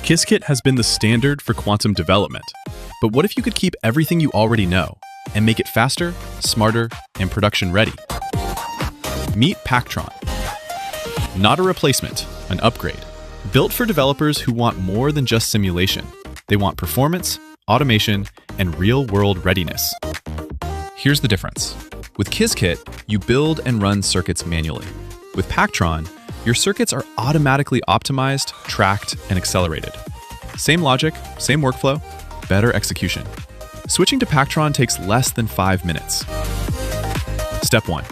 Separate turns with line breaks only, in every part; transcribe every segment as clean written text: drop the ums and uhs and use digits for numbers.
Qiskit has been the standard for quantum development. But what if you could keep everything you already know and make it faster, smarter, and production ready? Meet PakTron. Not a replacement, an upgrade. Built for developers who want more than just simulation. They want performance, automation, and real-world readiness. Here's the difference. With Qiskit, you build and run circuits manually. With PakTron, your circuits are automatically optimized, tracked, and accelerated. Same logic, same workflow, better execution. Switching to PakTron takes less than 5 minutes. Step 1.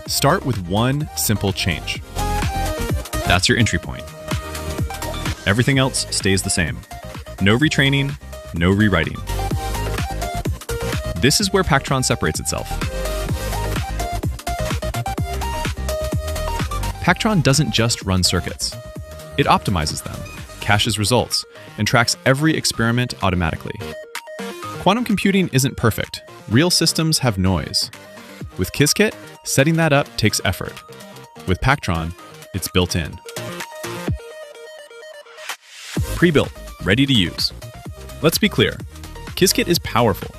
Start with one simple change. That's your entry point. Everything else stays the same. No retraining, no rewriting. This is where PakTron separates itself. PakTron doesn't just run circuits. It optimizes them, caches results, and tracks every experiment automatically. Quantum computing isn't perfect. Real systems have noise. With Qiskit, setting that up takes effort. With PakTron, it's built in. Pre-built, ready to use. Let's be clear. Qiskit is powerful.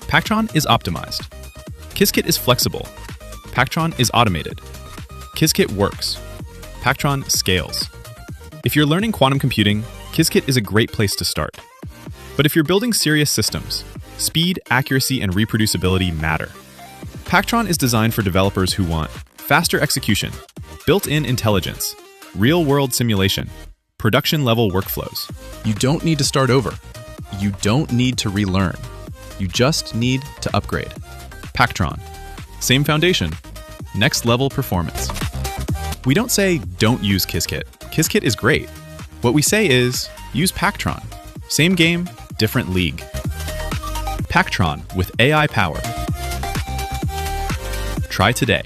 PakTron is optimized. Qiskit is flexible. PakTron is automated. Qiskit works. PakTron scales. If you're learning quantum computing, Qiskit is a great place to start. But if you're building serious systems, speed, accuracy, and reproducibility matter. PakTron is designed for developers who want faster execution, built-in intelligence, real-world simulation, production-level workflows. You don't need to start over. You don't need to relearn. You just need to upgrade. PakTron. Same foundation, next-level performance. We don't say, don't use Qiskit. Qiskit is great. What we say is, use PakTron. Same game, different league. PakTron with AI power. Try today.